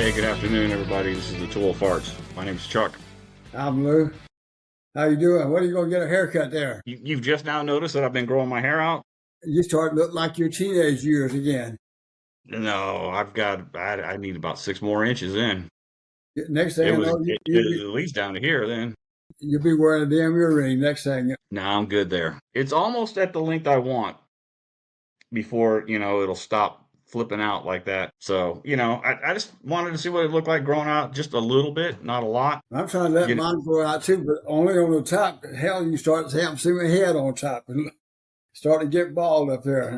Hey, good afternoon, everybody. This is the Tool of Farts. My name's Chuck. I'm Lou. How you doing? When are you gonna get a haircut there? You've just now noticed that I've been growing my hair out? You start to look like your teenage years again. No, I need about 6 more inches in. Next thing It you was know, at least down to here then. you'll be wearing a damn earring. Next thing, Now I'm good there. It's almost at the length I want before, it'll stop flipping out like that. So, I just wanted to see what it looked like growing out just a little bit, not a lot. I'm trying to let You mine grow out too, but only on the top. Hell, you start to have see my head on top and start to get bald up there.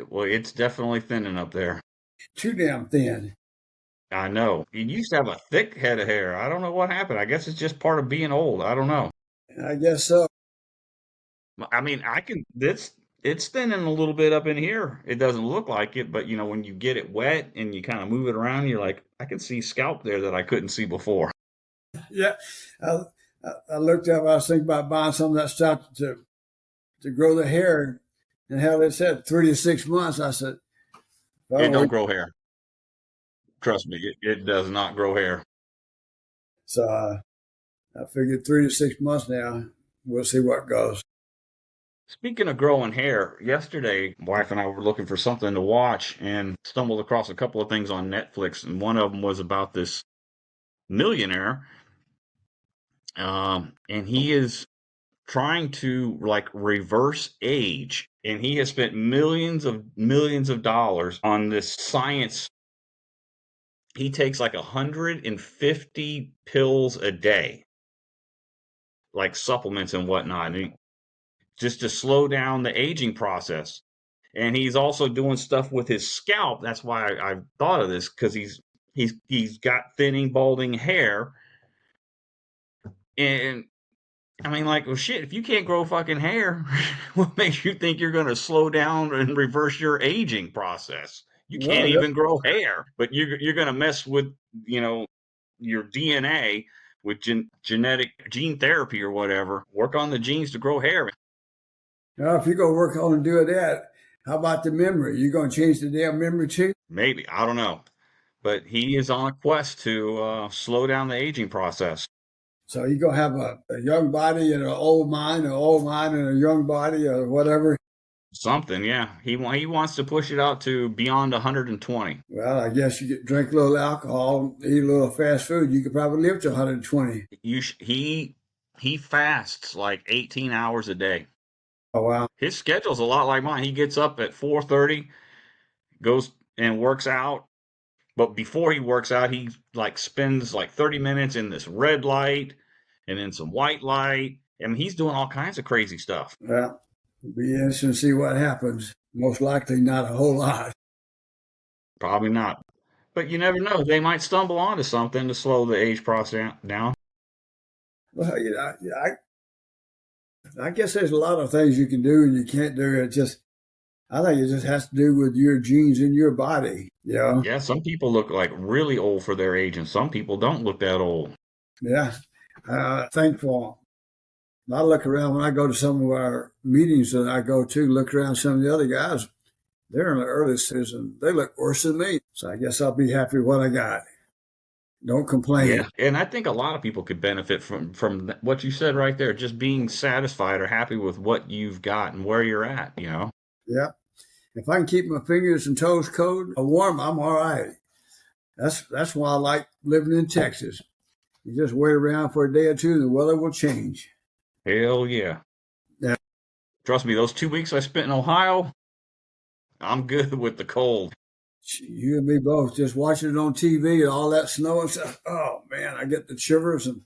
well, it's definitely thinning up there. Too damn thin. I know. You used to have a thick head of hair. I don't know what happened. I guess it's just part of being old. I don't know. I guess so. I mean, it's thinning a little bit up in here. It doesn't look like it, but when you get it wet and you kind of move it around, you're like, I can see scalp there that I couldn't see before. Yeah, I, I looked up. I was thinking about buying some of that stuff to grow the hair, and hell, it said 3 to 6 months. I said, It well, don't grow hair. Trust me, it does not grow hair. so I figured 3 to 6 months now. We'll see what goes. Speaking of growing hair, yesterday, my wife and I were looking for something to watch and stumbled across a couple of things on Netflix, and one of them was about this millionaire, and he is trying to like reverse age, and he has spent millions of dollars on this science. He takes like 150 pills a day, like supplements and whatnot, and just to slow down the aging process. And he's also doing stuff with his scalp. That's why I thought of this, because he's got thinning, balding hair. And I mean, like, well, shit, if you can't grow fucking hair, what makes you think you're going to slow down and reverse your aging process? You can't Well, even grow hair, but you're going to mess with, you know, your DNA with genetic gene therapy or whatever. Work on the genes to grow hair. if you go work on doing that, how about the memory? You gonna change the damn memory too? Maybe, I don't know. But he is on a quest to slow down the aging process. So you gonna have a young body and an old mind and a young body, or whatever. Something, yeah. He wants to push it out to beyond 120. Well, I guess you get drink a little alcohol, eat a little fast food. You could probably live to 120. He fasts like 18 hours a day. Oh wow! His schedule's a lot like mine. He gets up at 4:30, goes and works out. But before he works out, he like spends like 30 minutes in this red light and then some white light. I mean, he's doing all kinds of crazy stuff. Well, it'll be interesting to see what happens. Most likely, not a whole lot. Probably not. But you never know. They might stumble onto something to slow the age process down. Well, I guess there's a lot of things you can do and you can't do. I think it just has to do with your genes in your body. Yeah, some people look like really old for their age, and some people don't look that old. Yeah. Thankful. I look around when I go to some of our meetings that I go to, look around some of the other guys. They're in the early season. And they look worse than me. So I guess I'll be happy with what I got. Don't complain. Yeah, and I think a lot of people could benefit from what you said right there, just being satisfied or happy with what you've got and where you're at. Yeah. If I can keep my fingers and toes cold warm, I'm all right. That's why I like living in Texas. You just wait around for a day or two, and the weather will change. Hell yeah. Yeah, Trust me, those 2 weeks I spent in Ohio, I'm good with the cold. you and me both. Just watching it on TV and all that snow and stuff. Oh man, I get the shivers, and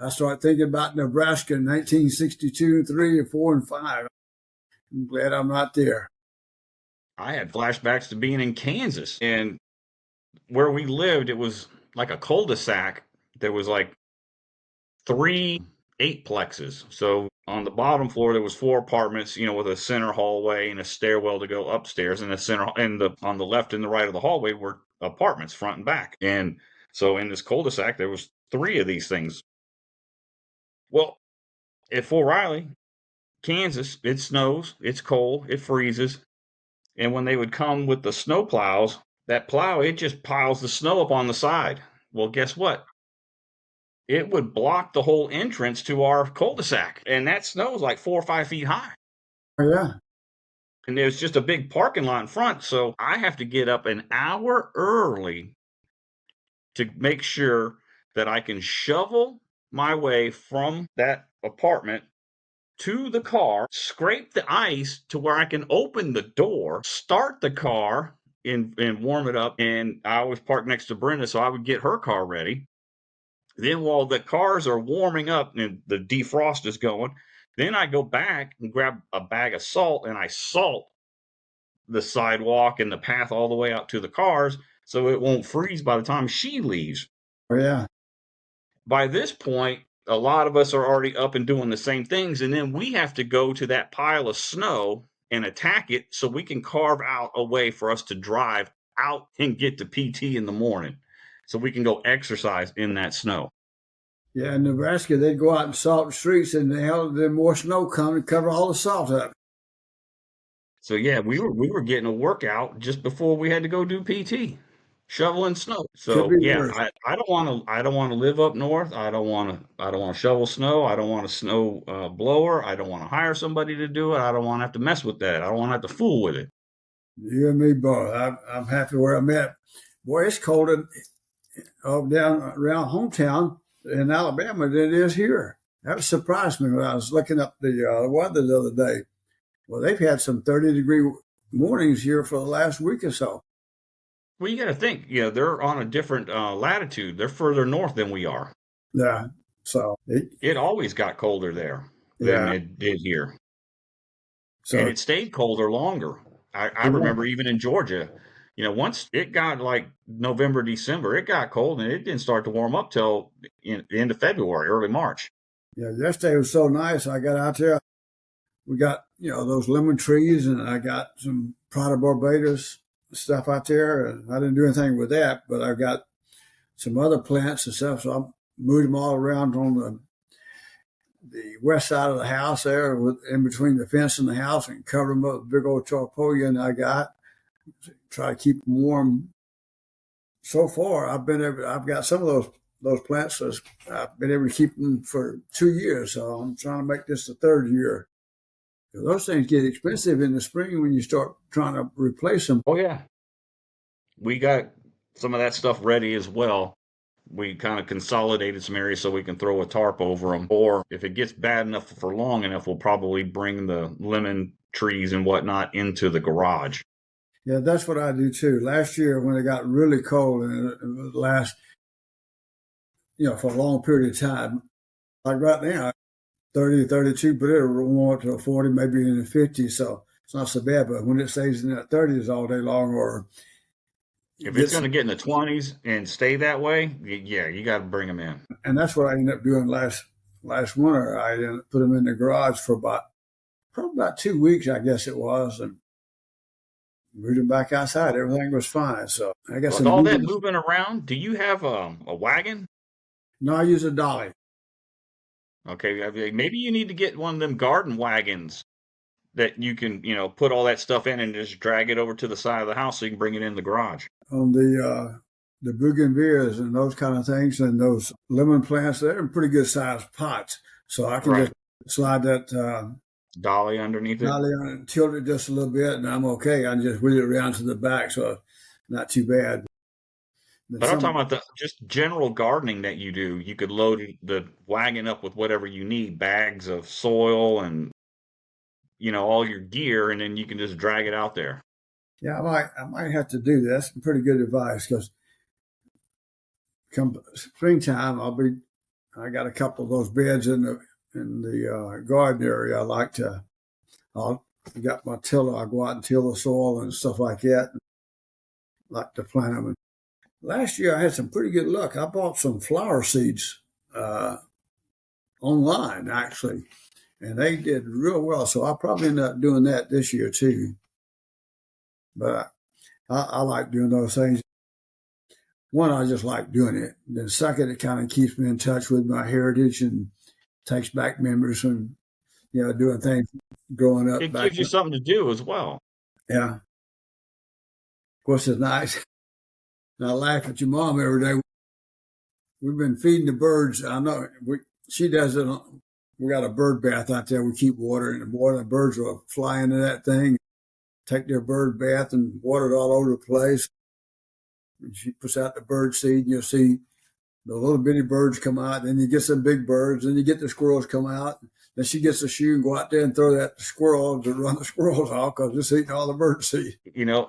I start thinking about Nebraska in 1962, 3 and 4 and 5. I'm glad I'm not there. I had flashbacks to being in Kansas, and where we lived, it was like a cul-de-sac. There was like three eightplexes. So on the bottom floor there was four apartments, with a center hallway and a stairwell to go upstairs, and the center and the on the left and the right of the hallway were apartments front and back. And so in this cul-de-sac there was three of these things. Well, at Fort Riley, Kansas, it snows, it's cold, it freezes. And when they would come with the snow plows, that plow, it just piles the snow up on the side. Well, guess what? It would block the whole entrance to our cul-de-sac. And that snow is like 4 or 5 feet high. Oh, yeah. And there's just a big parking lot in front. So I have to get up an hour early to make sure that I can shovel my way from that apartment to the car, scrape the ice to where I can open the door, start the car and warm it up. And I always park next to Brenda, so I would get her car ready. Then while the cars are warming up and the defrost is going, then I go back and grab a bag of salt and I salt the sidewalk and the path all the way out to the cars so it won't freeze by the time she leaves. Oh, yeah. By this point, a lot of us are already up and doing the same things. And then we have to go to that pile of snow and attack it so we can carve out a way for us to drive out and get to PT in the morning so we can go exercise in that snow. Yeah, in Nebraska, they'd go out and salt the streets, and then more snow come and cover all the salt up. So yeah, we were getting a workout just before we had to go do PT, shoveling snow. Could So be yeah, worse. I don't want to live up north. I don't want to shovel snow. I don't want a snow blower. I don't want to hire somebody to do it. I don't want to have to mess with that. I don't want to have to fool with it. You and me both. I'm happy where I'm at. Boy, it's colder down around hometown in Alabama than it is here. That surprised me when I was looking up the weather the other day. Well, they've had some 30-degree mornings here for the last week or so. Well, you got to think, they're on a different latitude. They're further north than we are. Yeah. So, It always got colder there than yeah. it did here. And So, it stayed colder longer. I remember even in Georgia, once it got like November, December, it got cold and it didn't start to warm up till the end of February, early March. yeah, yesterday was so nice. I got out there. We got, those lemon trees, and I got some Prada Barbados stuff out there. And I didn't do anything with that, but I got some other plants and stuff. So I moved them all around on the west side of the house there, in between the fence and the house, and covered them up with big old tarpaulin I got. Try to keep them warm. So far, I've got some of those plants. I've been able to keep them for 2 years. So I'm trying to make this the third year. Those things get expensive in the spring when you start trying to replace them. Oh yeah, we got some of that stuff ready as well. We kind of consolidated some areas so we can throw a tarp over them. Or if it gets bad enough for long enough, we'll probably bring the lemon trees and whatnot into the garage. Yeah, that's what I do too. Last year when it got really cold and it would last, for a long period of time, like right now, 30, 32, but it'll warm up to 40, maybe in the 50s. So it's not so bad. But when it stays in the 30s all day long, or If it's gets, going to get in the 20s and stay that way, yeah, you got to bring them in. and that's what I ended up doing last winter. I put them in the garage for probably about 2 weeks, I guess it was, and moved them back outside. Everything was fine. So I got With some all that moving. moving around, do you have a wagon? No, I use a dolly. Okay, maybe you need to get one of them garden wagons that you can, put all that stuff in and just drag it over to the side of the house so you can bring it in the garage. On the bougainvilleas and those kind of things, and those lemon plants. They're in pretty good sized pots, so I can Right. just slide that Dolly underneath it. dolly on it and tilt it just a little bit, and I'm okay. I can just wheel it around to the back, so not too bad. But But I'm talking some, about the just general gardening that you do. You could load the wagon up with whatever you need, bags of soil and all your gear, and then you can just drag it out there. yeah, I might have to do that. That's some pretty good advice because come springtime, I got a couple of those beds in the garden area. I'll got my tiller. I go out and till the soil and stuff like that. Like to plant them. And last year I had some pretty good luck. I bought some flower seeds uh, online actually, and they did real well. So I'll probably end up doing that this year too. But I like doing those things. One, I just like doing it. Then second, it kind of keeps me in touch with my heritage and takes back memories and doing things growing up It back gives you then. something to do as well. Yeah, of course it's nice. And I laugh at your mom every day. We've been feeding the birds. I know she does it. We got a bird bath out there. We keep watering the water. The birds will fly into that thing, take their bird bath, and water it all over the place. And she puts out the bird seed, and you'll see the little bitty birds come out. Then you get some big birds. Then you get the squirrels come out. Then she gets a shoe and go out there and throw that squirrel to run the squirrels off because it's eating all the bird seed.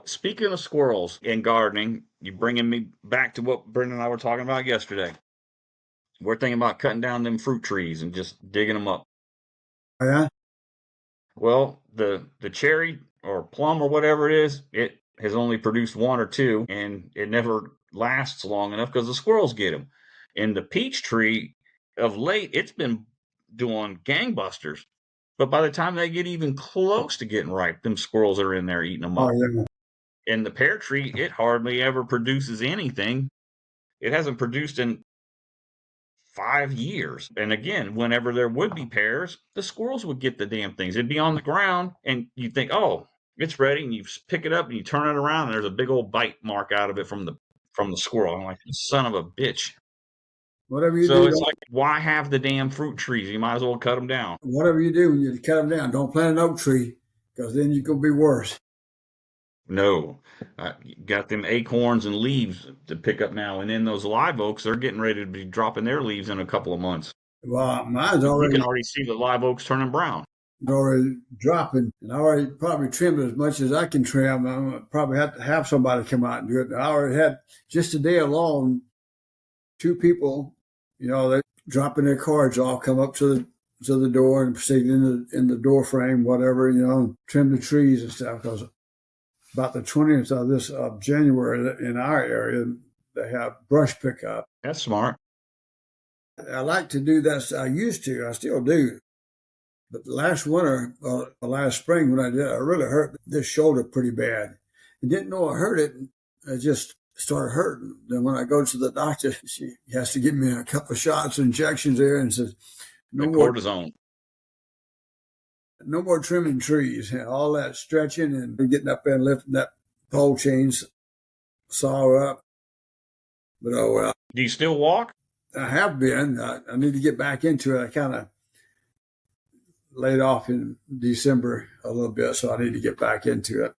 Speaking of squirrels and gardening, you bringing me back to what Brendan and I were talking about yesterday. We're thinking about cutting down them fruit trees and just digging them up. Oh, yeah. Well, the cherry or plum or whatever it is, it has only produced one or two, and it never lasts long enough because the squirrels get them. And the peach tree, of late, it's been doing gangbusters. But by the time they get even close to getting ripe, them squirrels are in there eating them Oh, up. yeah. And the pear tree, it hardly ever produces anything. It hasn't produced in 5 years. And again, whenever there would be pears, the squirrels would get the damn things. It'd be on the ground, and you think, oh, it's ready, and you pick it up and you turn it around, and there's a big old bite mark out of it from the squirrel. I'm like, son of a bitch. Whatever you So do, it's like, why have the damn fruit trees? You might as well cut them down. whatever you do when you cut them down, don't plant an oak tree because then you're gonna be worse. No, got them acorns and leaves to pick up now, and then those live oaks, they're getting ready to be dropping their leaves in a couple of months. Well, mine's You can already already see the live oaks turning brown. already dropping, and I already probably trimmed as much as I can trim. I probably have to have somebody come out and do it. I already had just today alone 2 people. They dropping their cards off, come up to the door and proceed in the door frame, whatever, and trim the trees and stuff. Because about the 20th of this of January in our area, they have brush pickup. That's smart. I like to do that. I used to. I still do. But last winter, last spring when I did, I really hurt this shoulder pretty bad. I didn't know I hurt it. I just started hurting. Then when I go to the doctor, she has to give me a couple of shots, injections there, and says, The no more, cortisone. no more trimming trees. All that stretching and getting up there and lifting that pole chains, saw up. But oh well. Do you still walk? I have been. I need to get back into it. I kind of laid off in December a little bit, so I need to get back into it.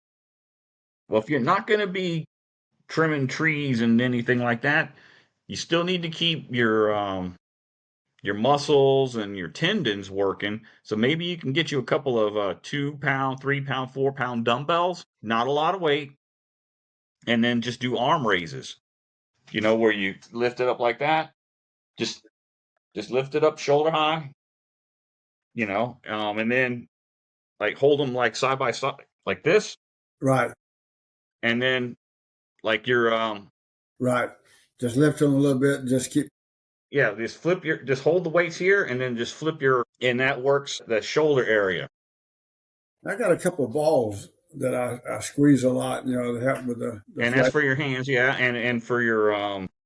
Well, if you're not going to be trimming trees and anything like that, you still need to keep your muscles and your tendons working. So maybe you can get you a couple of 2 pound, 3 pound, 4 pound dumbbells, not a lot of weight, and then just do arm raises. Where you lift it up like that. Just lift it up shoulder high. And then like hold them like side by side like this, Right, and then like your right. Just lift them a little bit and just keep. yeah, just hold the weights here and then just flip and that works the shoulder area. I got a couple of balls that I squeeze a lot, that help with the And that's flex. for your hands, yeah, and for your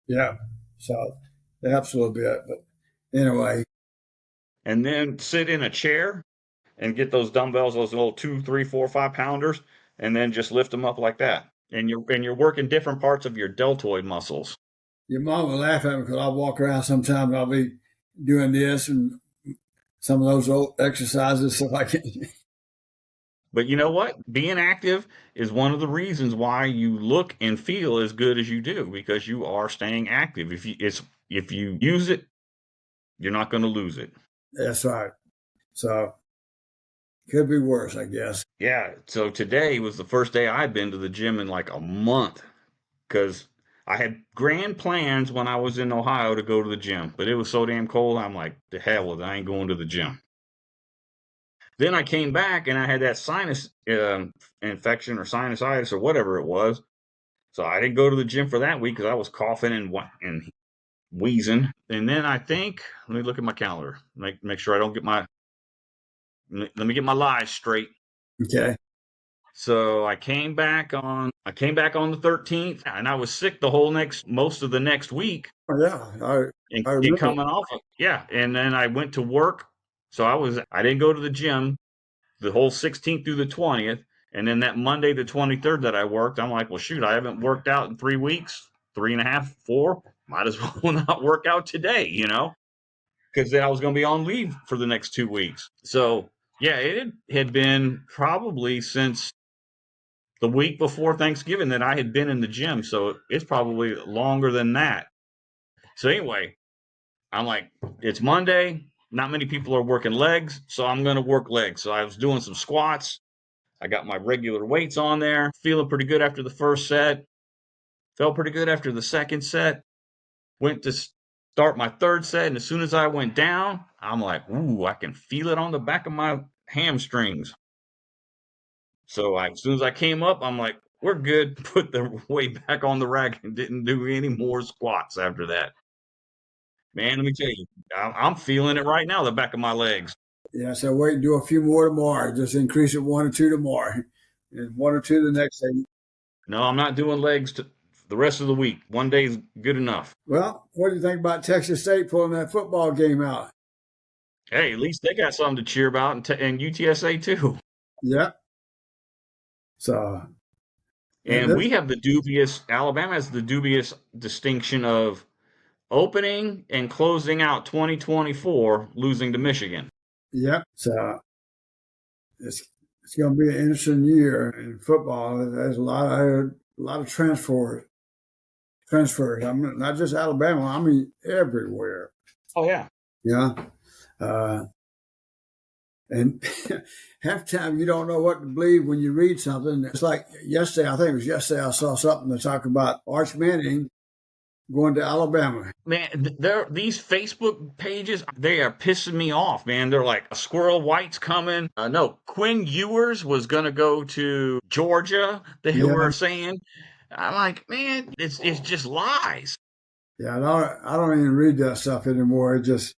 Yeah, so it helps a little bit. But anyway, and then sit in a chair and get those dumbbells, those little 2, 3, 4, 5 pounders, and then just lift them up like that. And you're working different parts of your deltoid muscles. your mom will laugh at me because I'll walk around sometimes. I'll be doing this and some of those old exercises, so I can. But you know what? Being active is one of the reasons why you look and feel as good as you do because you are staying active. If you use it, you're not going to lose it. That's right. So could be worse, I guess. Yeah. So today was the first day I'd been to the gym in like a month because I had grand plans when I was in Ohio to go to the gym, but it was so damn cold. I'm like, the hell with it. I ain't going to the gym. Then I came back and I had that sinus infection or sinusitis or whatever it was. So I didn't go to the gym for that week because I was coughing and wheezing. And then I think, let me look at my calendar, make sure I don't let me get my lies straight. Okay. So I came back on the 13th, and I was sick the whole most of the next week. Oh, yeah, And, I and remember. coming off of, yeah. And then I went to work. So I didn't go to the gym the whole 16th through the 20th. And then that Monday, the 23rd that I worked, I'm like, well, shoot, I haven't worked out in 3 weeks. 3.5, 4. Might as well not work out today, because then I was going to be on leave for the next 2 weeks. So, yeah, it had been probably since the week before Thanksgiving that I had been in the gym. So it's probably longer than that. So, anyway, I'm like, it's Monday. Not many people are working legs. So I'm going to work legs. So I was doing some squats. I got my regular weights on there, feeling pretty good after the first set. Felt pretty good after the second set. Went to start my third set, and as soon as I went down, I'm like, ooh, I can feel it on the back of my hamstrings. So as soon as I came up, I'm like, we're good. Put the weight back on the rack and didn't do any more squats after that. Man, let me tell you, I'm feeling it right now, the back of my legs. Yeah, so wait and do a few more tomorrow. Just increase it one or two tomorrow, and one or two the next day. No, I'm not doing legs the rest of the week. One day is good enough. Well, what do you think about Texas State pulling that football game out? Hey, at least they got something to cheer about, and UTSA too. Yeah. So And we have Alabama has the dubious distinction of opening and closing out 2024, losing to Michigan. yeah. So it's going to be an interesting year in football. There's a lot of transfers. I mean, not just Alabama. I mean everywhere. Oh yeah. Yeah. Uh, and half the time you don't know what to believe when you read something. It's like yesterday. I think it was yesterday. I saw something to talk about Arch Manning going to Alabama. Man, these Facebook pages, they are pissing me off, man. They're like, a Squirrel White's coming. No, Quinn Ewers was going to go to Georgia, they Yeah. were saying. I'm like, man, it's just lies. Yeah. I don't even read that stuff anymore. It just,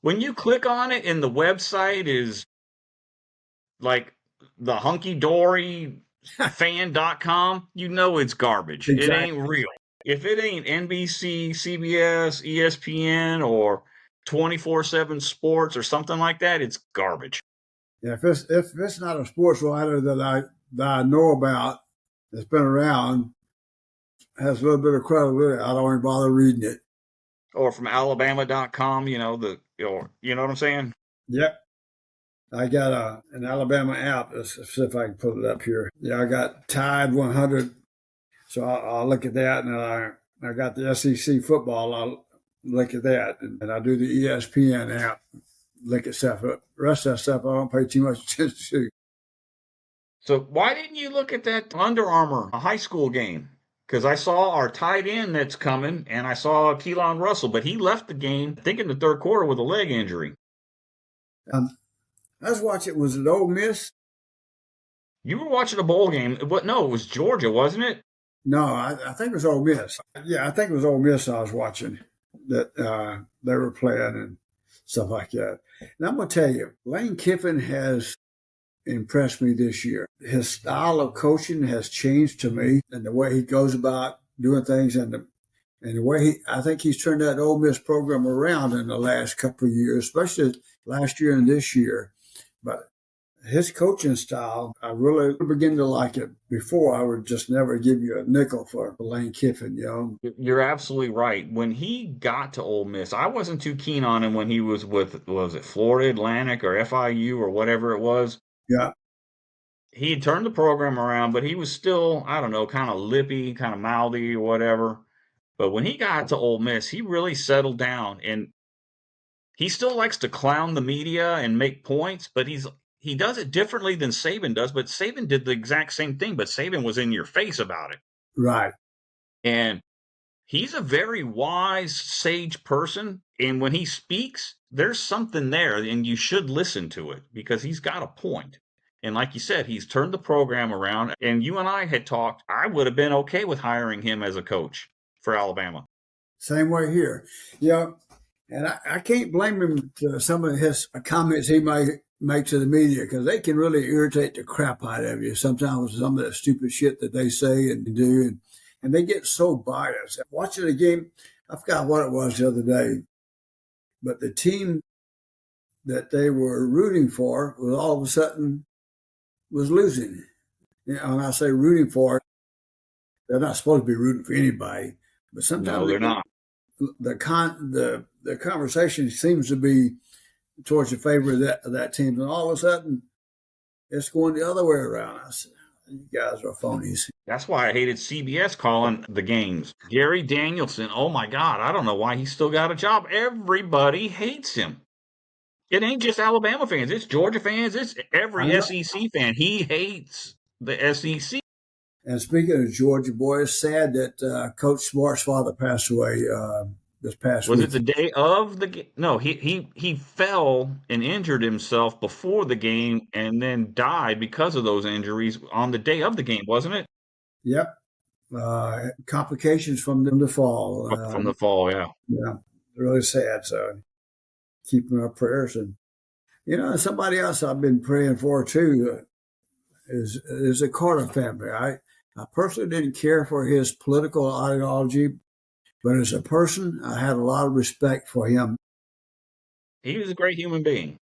When you click on it and the website is like the hunky dory fan.com, it's garbage. It exactly. ain't real. If it ain't NBC, CBS, ESPN, or 24/7 Sports or something like that, it's garbage. Yeah. If it's not a sports writer that I know about that's been around, has a little bit of credibility, I don't even bother reading it. Or from Alabama.com, you know what I'm saying? Yep. I got an Alabama app. Let's see if I can put it up here. Yeah, I got Tide 100. So I'll look at that. And I got the SEC football. I'll look at that. And I do the ESPN app, look at stuff. The rest of that stuff, I don't pay too much attention to. So why didn't you look at that Under Armour high school game? Because I saw our tight end that's coming, and I saw Keelan Russell, but he left the game, I think in the third quarter with a leg injury. I was watching, was it Ole Miss? You were watching a bowl game. What? No, it was Georgia, wasn't it? No, I think it was Ole Miss. Yeah, I think it was Ole Miss I was watching that they were playing and stuff like that. And I'm going to tell you, Lane Kiffin has impressed me this year. His style of coaching has changed to me, and the way he goes about doing things, and the way I think he's turned that Ole Miss program around in the last couple of years, especially last year and this year. But his coaching style, I really begin to like it. Before, I would just never give you a nickel for Lane Kiffin. You're absolutely right. When he got to Ole Miss, I wasn't too keen on him when he was was it Florida Atlantic or FIU or whatever it was. Yeah, He had turned the program around, but he was still, I don't know, kind of lippy, kind of mouthy or whatever. But when he got to Ole Miss, he really settled down, and he still likes to clown the media and make points, but he does it differently than Saban does. But Saban did the exact same thing, but Saban was in your face about it. right. And he's a very wise, sage person. And when he speaks, there's something there, and you should listen to it because he's got a point. And like you said, he's turned the program around. And you and I had talked, I would have been okay with hiring him as a coach for Alabama. Same way here. Yeah, and I can't blame him to some of his comments he might make to the media because they can really irritate the crap out of you sometimes with some of the stupid shit that they say and do. And they get so biased. Watching the game, I forgot what it was the other day, but the team that they were rooting for was all of a sudden was losing. When I say rooting for, they're not supposed to be rooting for anybody. But sometimes No, they're not. the conversation seems to be towards the favor of that team, and all of a sudden it's going the other way around. I said, "You guys are phonies." That's why I hated CBS calling the games. Gary Danielson, oh my God, I don't know why he's still got a job. Everybody hates him. It ain't just Alabama fans, it's Georgia fans, it's I every know. SEC fan. He hates the SEC. And speaking of Georgia, boy, it's sad that Coach Smart's father passed away this past Was it week. the day of the game? No, he fell and injured himself before the game and then died because of those injuries on the day of the game, wasn't it? Yep, complications from the fall. From the fall, yeah. Yeah, really sad. So keeping our prayers, and somebody else I've been praying for too is the Carter family. I personally didn't care for his political ideology, but as a person, I had a lot of respect for him. He was a great human being.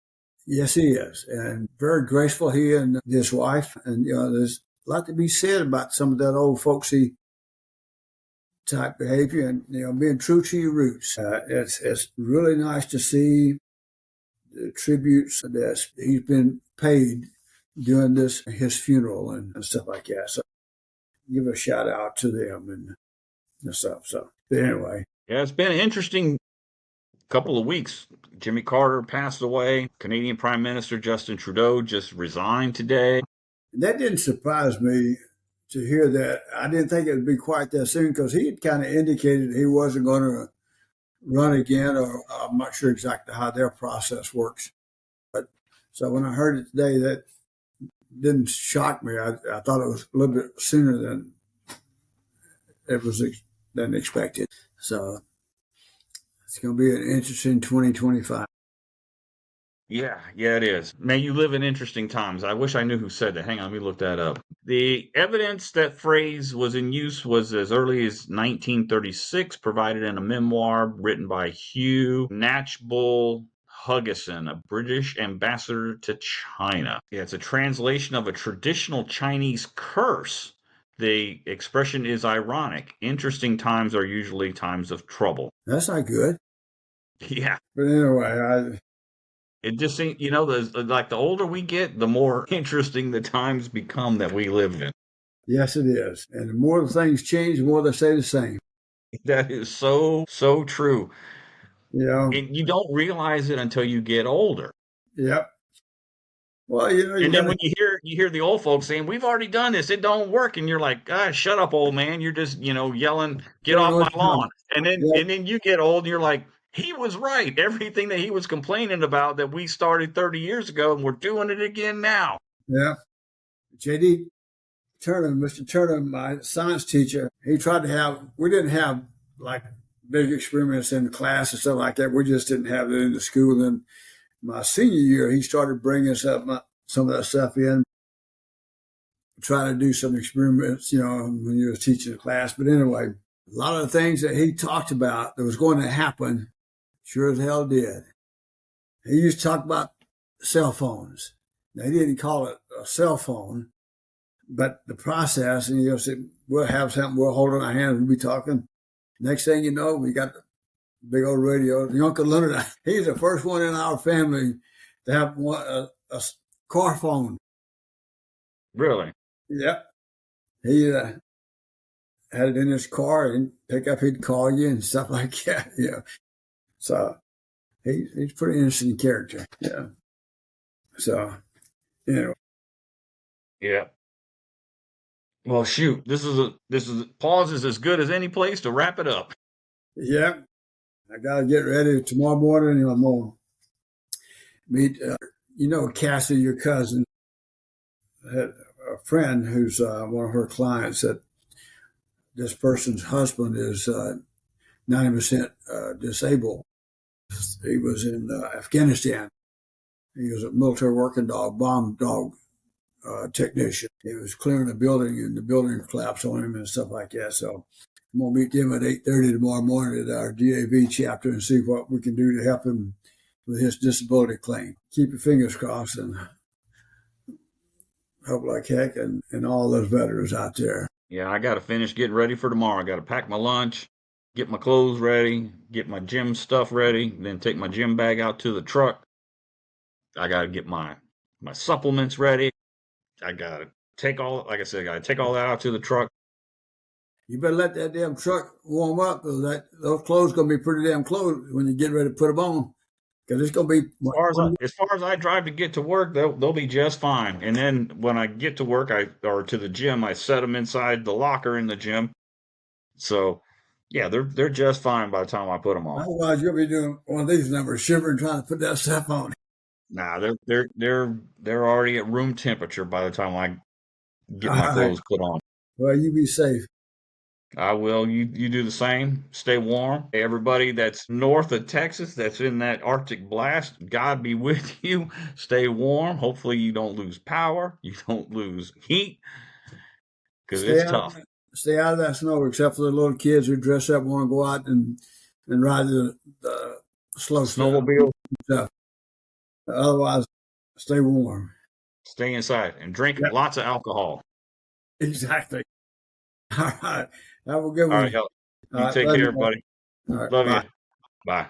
Yes, he is, and very graceful. He and his wife, and there's a lot to be said about some of that old folksy type behavior, and being true to your roots. It's really nice to see the tributes that he's been paid during his funeral and stuff like that. So give a shout out to them and stuff. So but anyway, Yeah, it's been an interesting couple of weeks. Jimmy Carter passed away. Canadian Prime Minister Justin Trudeau just resigned today. that didn't surprise me to hear that. I didn't think it would be quite that soon because he had kind of indicated he wasn't going to run again, or I'm not sure exactly how their process works. But so when I heard it today, that didn't shock me. I thought it was a little bit sooner than it was than expected. So it's going to be an interesting 2025. Yeah, yeah, it is. May you live in interesting times. I wish I knew who said that. Hang on, let me look that up. The evidence that phrase was in use was as early as 1936, provided in a memoir written by Hugh Knatchbull Huggison, a British ambassador to China. Yeah, it's a translation of a traditional Chinese curse. The expression is ironic. Interesting times are usually times of trouble. That's not good. Yeah. But anyway, It just seems, like the older we get, the more interesting the times become that we live in. yes, it is. And the more the things change, the more they stay the same. That is so, so true. You know, And you don't realize it until you get older. yep. Well, you And then got to when you hear the old folks saying, "We've already done this, it don't work," and you're like, "Ah, shut up, old man. You're just, yelling, get tell me off my what you're lawn." talking. And then Yep, and then you get old and you're like, he was right. Everything that he was complaining about that we started 30 years ago and we're doing it again now. yeah. JD Turner, Mr. Turner, my science teacher, he tried to have. We didn't have like big experiments in class and stuff like that. We just didn't have it in the school. And my senior year, he started bringing some of that stuff in, trying to do some experiments, when he was teaching the class. But anyway, a lot of the things that he talked about that was going to happen sure as hell did. He used to talk about cell phones. Now, he didn't call it a cell phone, but the process, and say, we'll have something, we'll hold in our hands, we'll be talking. Next thing you know, we got the big old radio. The Uncle Leonard, he's the first one in our family to have a car phone. Really? Yep. He had it in his car and pick up, he'd call you and stuff like that. Yeah. So he's a pretty interesting character. Yeah. So, anyway. Yeah. Well, shoot, this is pause is as good as any place to wrap it up. Yep. I got to get ready tomorrow morning. I'm going to meet, Cassie, your cousin, had a friend who's one of her clients that this person's husband is 90% disabled. He was in Afghanistan. He was a military working dog, bomb dog technician. He was clearing a building and the building collapsed on him and stuff like that. So I'm going to meet him at 8:30 tomorrow morning at our DAV chapter and see what we can do to help him with his disability claim. Keep your fingers crossed and hope like heck and all those veterans out there. Yeah, I got to finish getting ready for tomorrow. I got to pack my lunch. get my clothes ready, get my gym stuff ready, then take my gym bag out to the truck. I got to get my supplements ready. I got to take all, like I said, I got to take all that out to the truck. You better let that damn truck warm up, because those clothes gonna be pretty damn close when you get ready to put them on. Because it's gonna be As far as I drive to get to work, they'll be just fine. And then when I get to work, or to the gym, I set them inside the locker in the gym. So yeah, they're just fine by the time I put them on. otherwise you'll be doing one of these numbers, shivering trying to put that stuff on. Nah, they're already at room temperature by the time I get All my right. clothes put on. Well, you be safe. I will. You do the same. Stay warm. Hey, everybody that's north of Texas, that's in that Arctic blast, God be with you. Stay warm. Hopefully you don't lose power. You don't lose heat because Stay it's out. tough. Stay out of that snow, except for the little kids who dress up, want to go out and ride the slow Snowmobile. stuff. Otherwise, stay warm. Stay inside and drink Yep, lots of alcohol. exactly. All right. Have a good All right, one. hell, All you right. take Love care, you. everybody. All right. Love Bye. you. Bye.